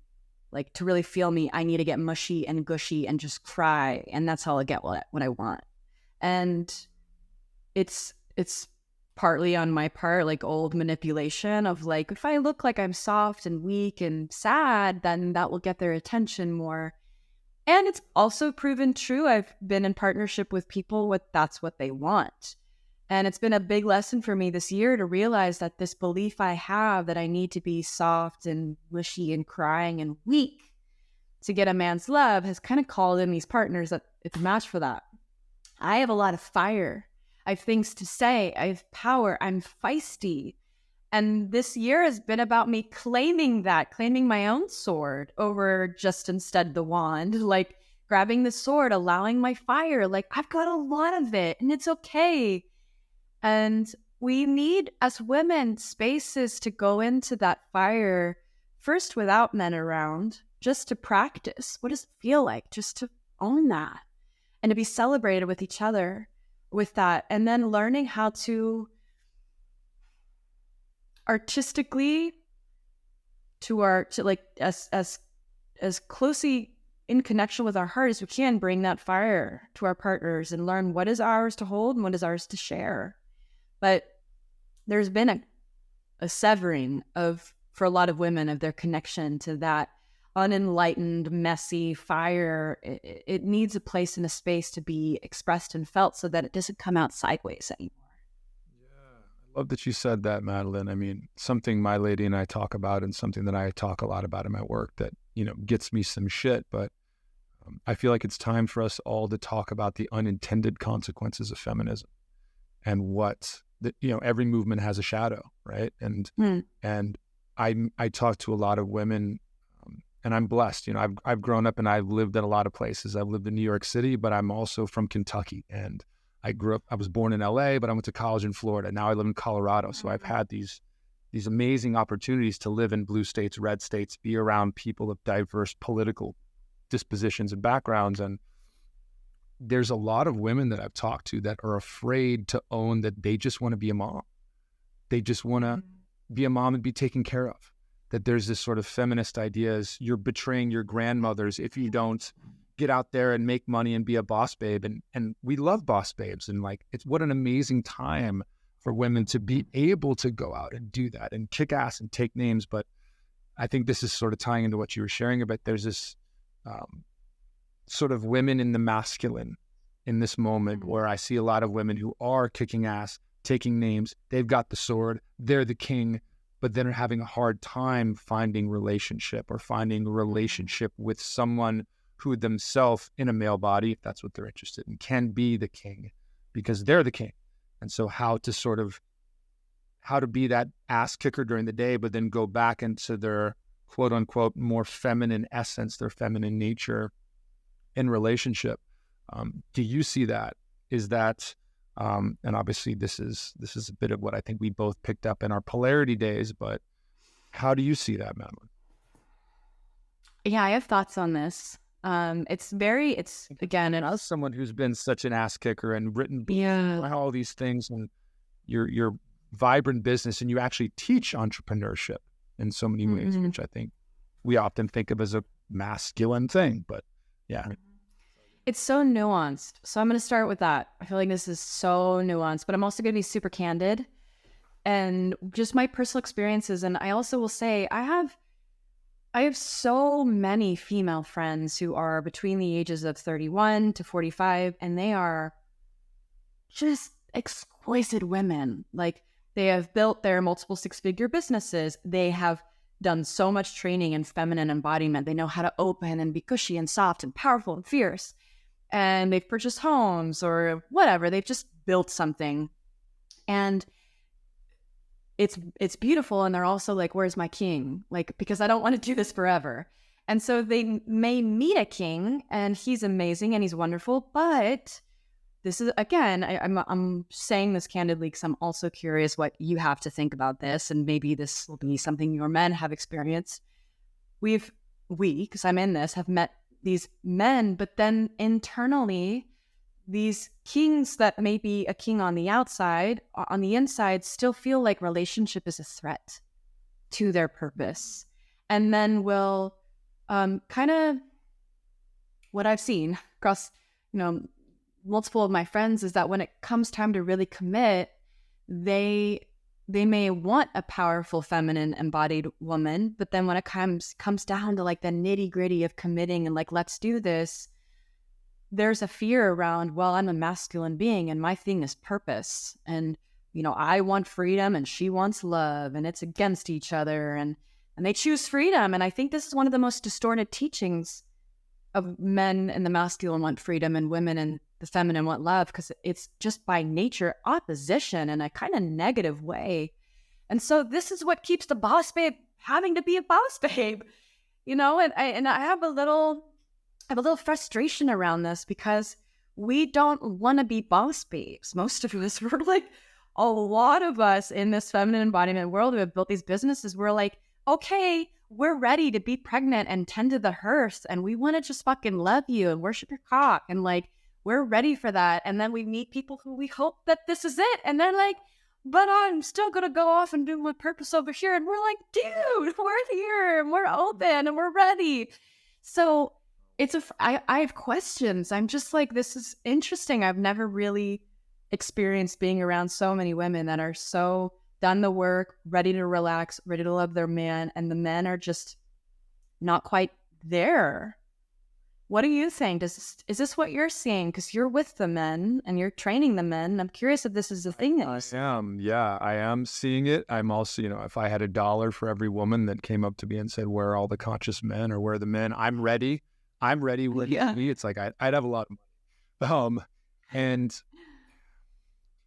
like to really feel me, I need to get mushy and gushy and just cry, and that's how I get what I want. And it's partly on my part, like old manipulation of like, if I look like I'm soft and weak and sad, then that will get their attention more. And it's also proven true. I've been in partnership with people that's what they want. And it's been a big lesson for me this year to realize that this belief I have that I need to be soft and mushy and crying and weak to get a man's love has kind of called in these partners that it's a match for that. I have a lot of fire. I have things to say. I have power. I'm feisty. And this year has been about me claiming my own sword over just instead the wand, like grabbing the sword, allowing my fire. Like I've got a lot of it and it's okay. And we need, as women, spaces to go into that fire first without men around, just to practice. What does it feel like? Just to own that and to be celebrated with each other with that. And then learning how to artistically as closely in connection with our heart as we can, bring that fire to our partners and learn what is ours to hold and what is ours to share. But there's been a severing for a lot of women, of their connection to that unenlightened, messy fire. It needs a place and a space to be expressed and felt so that it doesn't come out sideways anymore. I love that you said that, Madelyn. I mean, something my lady and I talk about, and something that I talk a lot about in my work that, gets me some shit. But I feel like it's time for us all to talk about the unintended consequences of feminism and what every movement has a shadow, right? And I talk to a lot of women, and I'm blessed. I've grown up and I've lived in a lot of places. I've lived in New York City, but I'm also from Kentucky, and I was born in LA, but I went to college in Florida. Now I live in Colorado. So I've had these amazing opportunities to live in blue states, red states, be around people of diverse political dispositions and backgrounds. And there's a lot of women that I've talked to that are afraid to own that they just want to be a mom. They just want to be a mom and be taken care of. That there's this sort of feminist ideas, you're betraying your grandmothers if you don't get out there and make money and be a boss babe. And we love boss babes. And like, it's what an amazing time for women to be able to go out and do that and kick ass and take names. But I think this is sort of tying into what you were sharing about. There's this sort of women in the masculine in this moment where I see a lot of women who are kicking ass, taking names. They've got the sword. They're the king, but then are having a hard time finding relationship or finding a relationship with someone who themselves in a male body, if that's what they're interested in, can be the king because they're the king. And so how to be that ass kicker during the day, but then go back into their quote unquote more feminine essence, their feminine nature in relationship. Do you see that? Is that, and obviously this is a bit of what I think we both picked up in our polarity days, but how do you see that, Madelyn? Yeah, I have thoughts on this. It's again, and as someone who's been such an ass kicker and written all these things, and your vibrant business, and you actually teach entrepreneurship in so many ways, which I think we often think of as a masculine thing, but yeah. It's so nuanced. So I'm going to start with that. I feel like this is so nuanced, but I'm also going to be super candid and just my personal experiences. And I also will say I have so many female friends who are between the ages of 31 to 45, and they are just exquisite women. Like, they have built their multiple six-figure businesses. They have done so much training in feminine embodiment. They know how to open and be cushy and soft and powerful and fierce. And they've purchased homes or whatever. They've just built something. And it's beautiful. And they're also like, where's my king? Like, because I don't want to do this forever. And so they may meet a king and he's amazing and he's wonderful. But this is, again, I'm saying this candidly because I'm also curious what you have to think about this. And maybe this will be something your men have experienced. We, because I'm in this, have met these men, but then internally, these kings that may be a king on the outside, on the inside, still feel like relationship is a threat to their purpose. And then will kind of, what I've seen across, multiple of my friends is that when it comes time to really commit, they may want a powerful feminine embodied woman, but then when it comes down to like the nitty-gritty of committing and like, let's do this, there's a fear around, well, I'm a masculine being and my thing is purpose, and I want freedom and she wants love, and it's against each other, and they choose freedom. And I think this is one of the most distorted teachings of men and the masculine want freedom and women and the feminine want love, because it's just by nature opposition in a kind of negative way. And so this is what keeps the boss babe having to be a boss babe, and I have a little frustration around this, because we don't want to be boss babes. Most of us, we're like, a lot of us in this feminine embodiment world who have built these businesses, we're like, okay, we're ready to be pregnant and tend to the hearse, and we want to just fucking love you and worship your cock, and like, we're ready for that. And then we meet people who we hope that this is it, and they're like, but I'm still gonna go off and do my purpose over here. And we're like, dude, we're here and we're open and we're ready. So I have questions. I'm just like, this is interesting. I've never really experienced being around so many women that are so done the work, ready to relax, ready to love their man, and the men are just not quite there. What do you think? Is this what you're seeing? Because you're with the men and you're training the men. I'm curious if this is a thing. I am seeing it. I'm also, if I had $1 for every woman that came up to me and said, where are all the conscious men, or where are the men? I'm ready. With me. It's like, I'd have a lot of money. And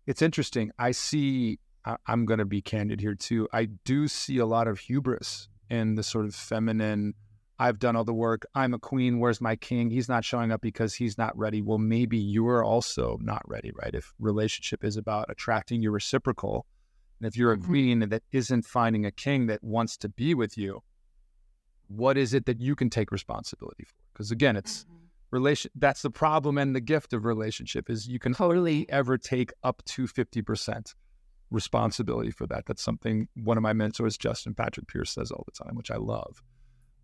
it's interesting. I'm going to be candid here too. I do see a lot of hubris in the sort of feminine, I've done all the work, I'm a queen, where's my king? He's not showing up because he's not ready. Well, maybe you're also not ready, right? If relationship is about attracting your reciprocal, and if you're a queen that isn't finding a king that wants to be with you, what is it that you can take responsibility for? Because again, it's that's the problem and the gift of relationship, is you can totally ever take up to 50% responsibility for that. That's something one of my mentors, Justin Patrick Pierce, says all the time, which I love.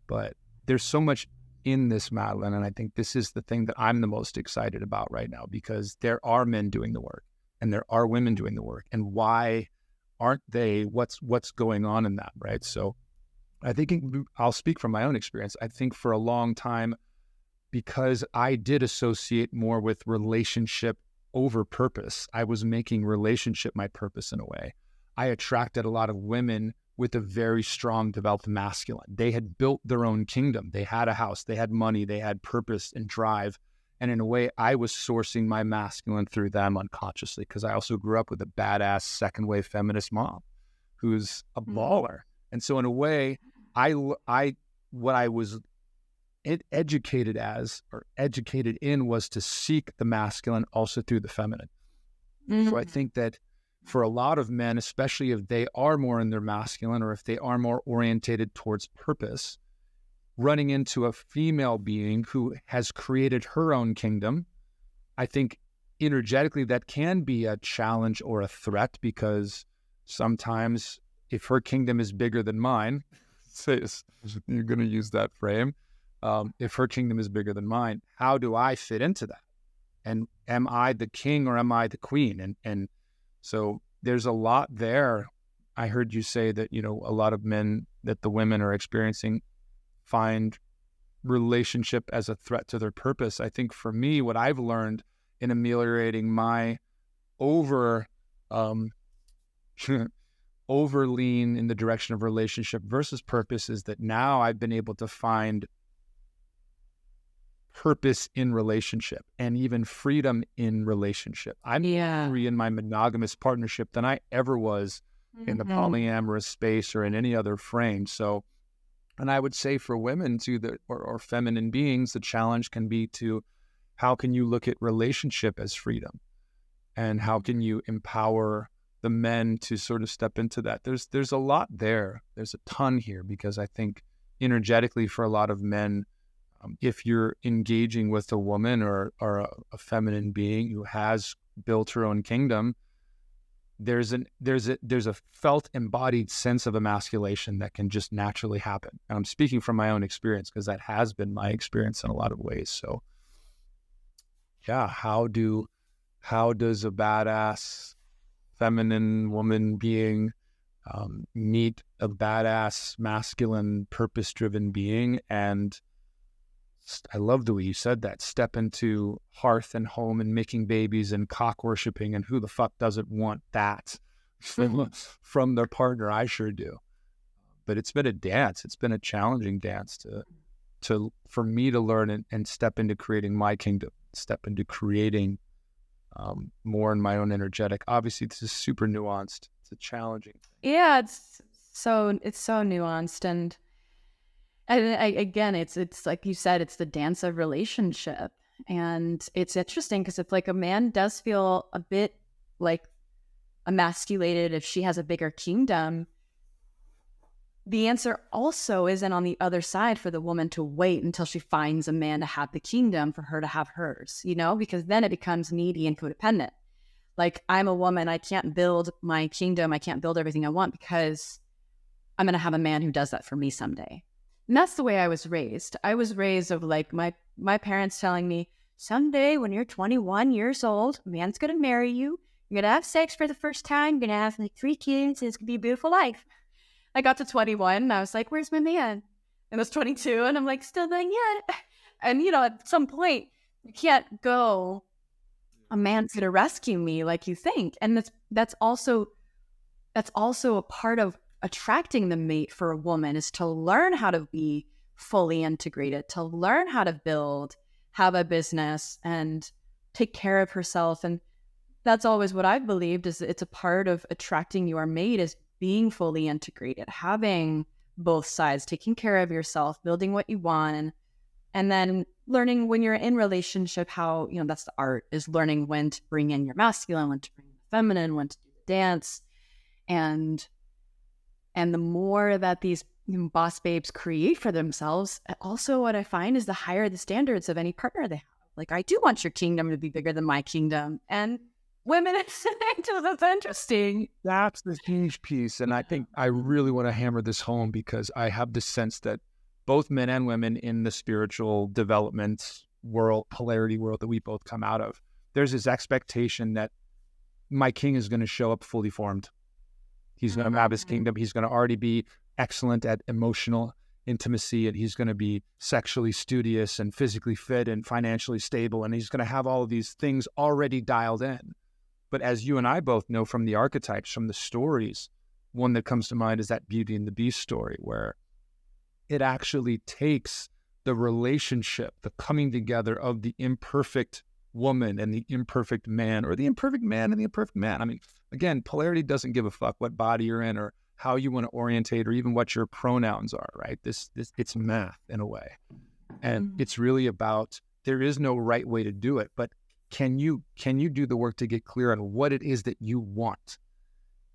But there's so much in this, Madelyn, and I think this is the thing that I'm the most excited about right now, because there are men doing the work and there are women doing the work. And why aren't they? What's going on in that, right? So I think I'll speak from my own experience. I think for a long time, because I did associate more with relationship over purpose, I was making relationship my purpose in a way. I attracted a lot of women with a very strong developed masculine. They had built their own kingdom. They had a house, they had money, they had purpose and drive. And in a way, I was sourcing my masculine through them unconsciously, because I also grew up with a badass second wave feminist mom who's a baller. And so in a way, what I was educated as, or educated in, was to seek the masculine also through the feminine. So I think that for a lot of men, especially if they are more in their masculine, or if they are more orientated towards purpose, running into a female being who has created her own kingdom, I think energetically that can be a challenge or a threat, because sometimes if her kingdom is bigger than mine, you're going to use that frame, if her kingdom is bigger than mine, how do I fit into that? And am I the king or am I the queen? And so there's a lot there. I heard you say that, a lot of men that the women are experiencing find relationship as a threat to their purpose. I think for me, what I've learned in ameliorating my over lean in the direction of relationship versus purpose is that now I've been able to find purpose in relationship and even freedom in relationship. I'm more free in my monogamous partnership than I ever was in the polyamorous space or in any other frame. So, and I would say for women too, or feminine beings, the challenge can be to, how can you look at relationship as freedom? And how can you empower the men to sort of step into that? There's a lot there. There's a ton here, because I think energetically for a lot of men, if you're engaging with a woman or a feminine being who has built her own kingdom, there's a felt embodied sense of emasculation that can just naturally happen. And I'm speaking from my own experience, because that has been my experience in a lot of ways. So yeah, how does a badass feminine woman being, meet a badass, masculine, purpose-driven being. And I love the way you said that. Step into hearth and home and making babies and cock worshiping, and who the fuck doesn't want that from their partner? I sure do. But it's been a dance. It's been a challenging dance for me to learn and step into creating my kingdom, step into creating more in my own energetic. Obviously, this is super nuanced. It's a challenging thing. Yeah, it's so nuanced, and again, it's like you said, it's the dance of relationship, and it's interesting because if like a man does feel a bit like emasculated if she has a bigger kingdom, the answer also isn't on the other side for the woman to wait until she finds a man to have the kingdom for her to have hers, because then it becomes needy and codependent. Like, I'm a woman, I can't build my kingdom, I can't build everything I want because I'm going to have a man who does that for me someday. And that's the way I was raised. I was raised of like my parents telling me, someday when you're 21 years old, a man's going to marry you, you're going to have sex for the first time, you're going to have like 3 kids, and it's going to be a beautiful life. I got to 21 and I was like, where's my man? And I was 22 and I'm like, still not yet. And, at some point, you can't go, a man's going to rescue me like you think. And that's also a part of attracting the mate for a woman, is to learn how to be fully integrated, to learn how to build, have a business, and take care of herself. And that's always what I've believed, is it's a part of attracting your mate, is being fully integrated, having both sides, taking care of yourself, building what you want, and then learning when you're in relationship how, that's the art, is learning when to bring in your masculine, when to bring in the feminine, when to do the dance. And the more that these boss babes create for themselves, also what I find is the higher the standards of any partner they have. Like, I do want your kingdom to be bigger than my kingdom. And women that's interesting. That's the huge piece. And I think I really want to hammer this home, because I have the sense that both men and women in the spiritual development world, polarity world that we both come out of, there's this expectation that my king is going to show up fully formed. He's going to have his kingdom. He's going to already be excellent at emotional intimacy, and he's going to be sexually studious and physically fit and financially stable. And he's going to have all of these things already dialed in. But as you and I both know from the archetypes, from the stories, one that comes to mind is that Beauty and the Beast story, where it actually takes the relationship, the coming together of the imperfect woman and the imperfect man, or the imperfect man and the imperfect man. I mean, again, polarity doesn't give a fuck what body you're in or how you want to orientate or even what your pronouns are, right? This it's math in a way. And it's really about, there is no right way to do it, but can you do the work to get clear on what it is that you want?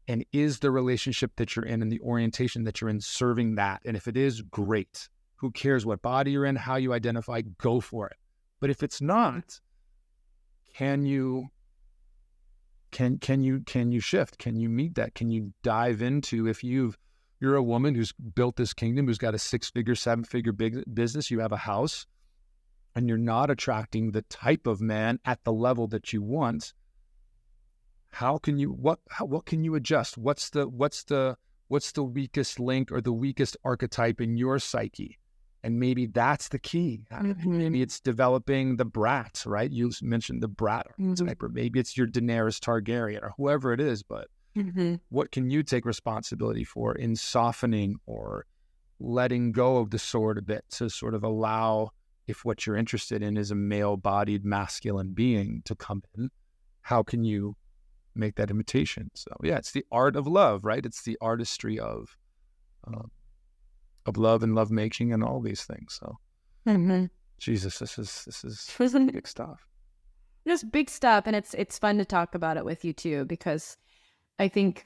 And is the relationship that you're in and the orientation that you're in serving that? And if it is, great. Who cares what body you're in, how you identify, go for it. But if it's not, can you shift? Can you meet that? Can you dive into, if you're a woman who's built this kingdom, who's got a 6-figure, 7-figure big business, you have a house, and you're not attracting the type of man at the level that you want, what can you adjust? What's the weakest link or the weakest archetype in your psyche? And maybe that's the key. Maybe it's developing the brat, right? You mentioned the brat archetype, or maybe it's your Daenerys Targaryen, or whoever it is. But what can you take responsibility for in softening or letting go of the sword a bit to sort of allow, if what you're interested in is a male-bodied masculine being to come in, how can you make that imitation? So yeah, it's the art of love, right? It's the artistry of love and love making and all these things. So Jesus, this is big stuff. Just big stuff, and it's fun to talk about it with you too, because I think,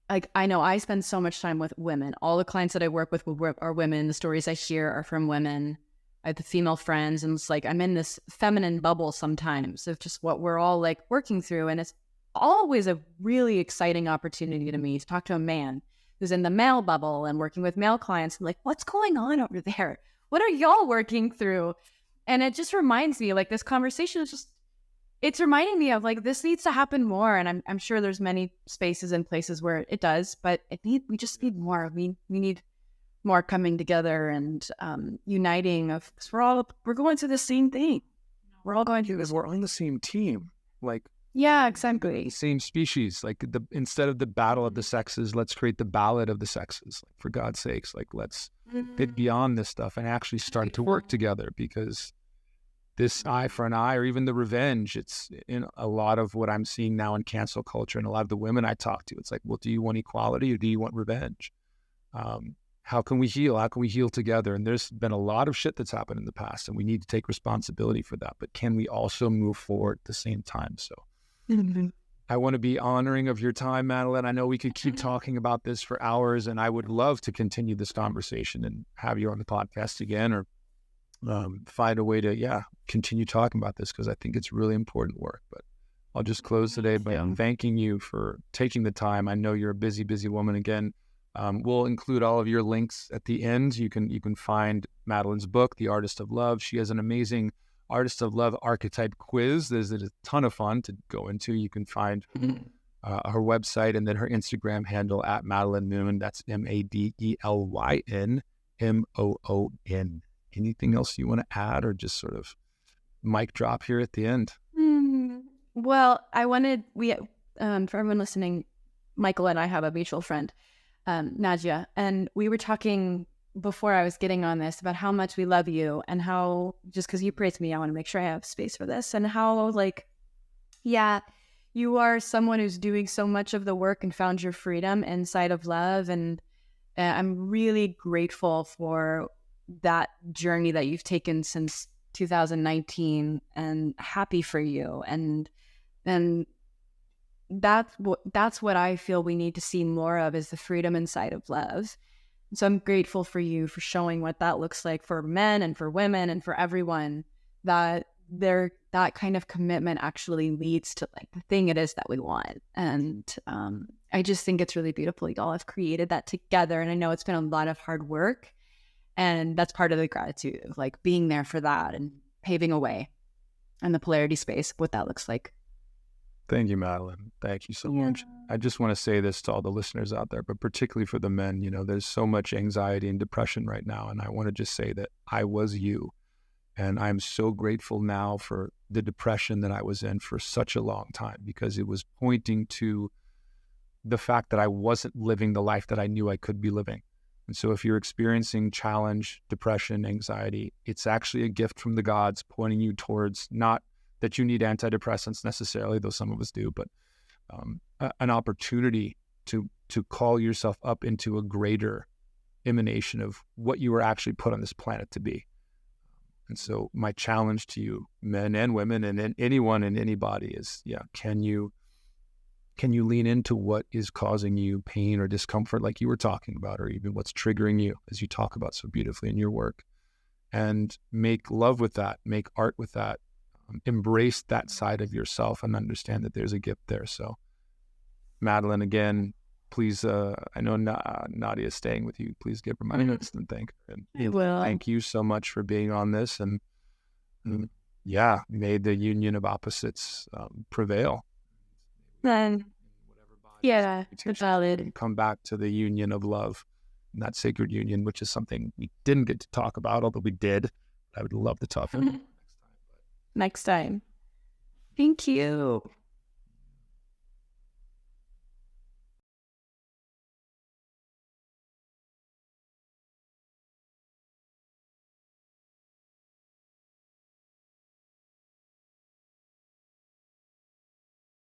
like, I know I spend so much time with women. All the clients that I work with are women. The stories I hear are from women. I have the female friends, and it's like I'm in this feminine bubble sometimes of just what we're all like working through. And it's always a really exciting opportunity to me to talk to a man who's in the male bubble and working with male clients. I'm like, what's going on over there? What are y'all working through? And it just reminds me, like, this conversation is just, it's reminding me of like, this needs to happen more. And I'm sure there's many spaces and places where it does, but we just need more. We need more coming together and uniting of, because we're going through the same thing. We're all going through this. We're on the same team. Like, yeah, exactly. The same species. Like instead of the battle of the sexes, let's create the ballad of the sexes. Like, for God's sakes, like let's get beyond this stuff and actually start to work together, because this eye for an eye, or even the revenge, it's in a lot of what I'm seeing now in cancel culture and a lot of the women I talk to. It's like, well, do you want equality or do you want revenge? How can we heal? How can we heal together? And there's been a lot of shit that's happened in the past, and we need to take responsibility for that. But can we also move forward at the same time? So I want to be honoring of your time, Madelyn. I know we could keep talking about this for hours, and I would love to continue this conversation and have you on the podcast again, or find a way to, continue talking about this, because I think it's really important work. But I'll just close today by thanking you for taking the time. I know you're a busy, busy woman. Again, we'll include all of your links at the end. You can find Madelyn's book, The Artist of Love. She has an amazing Artist of Love archetype quiz. There's a ton of fun to go into. You can find her website and then her Instagram handle at Madelyn Moon. That's MadelynMoon. Anything else you want to add, or just sort of mic drop here at the end? Well, for everyone listening, Michael and I have a mutual friend, Nadia, and we were talking before I was getting on this about how much we love you, and how, just because you praised me, I want to make sure I have space for this, and how, like, you are someone who's doing so much of the work and found your freedom inside of love. And I'm really grateful for that journey that you've taken since 2019, and happy for you. And that's what I feel we need to see more of, is the freedom inside of love. So I'm grateful for you for showing what that looks like for men and for women and for everyone, that that kind of commitment actually leads to like the thing it is that we want. And I just think it's really beautiful. Y'all have created that together. And I know it's been a lot of hard work, and that's part of the gratitude of like being there for that and paving a way in the polarity space, what that looks like. Thank you, Madelyn. Thank you so much. I just want to say this to all the listeners out there, but particularly for the men. There's so much anxiety and depression right now, and I want to just say that I was you, and I'm so grateful now for the depression that I was in for such a long time, because it was pointing to the fact that I wasn't living the life that I knew I could be living. And so if you're experiencing challenge, depression, anxiety, it's actually a gift from the gods pointing you towards, not that you need antidepressants necessarily, though some of us do, but an opportunity to call yourself up into a greater emanation of what you were actually put on this planet to be. And so my challenge to you, men and women, and anyone and anybody, is, can you lean into what is causing you pain or discomfort, like you were talking about, or even what's triggering you, as you talk about so beautifully in your work, and make love with that, make art with that, embrace that side of yourself, and understand that there's a gift there. So Madelyn, again, please, I know Nadia is staying with you. Please give her my thanks and thank her. And I will. Thank you so much for being on this. And may the union of opposites prevail. Then, it's valid. Come back to the union of love, and that sacred union, which is something we didn't get to talk about, although we did. I would love to talk about it next time. Thank you.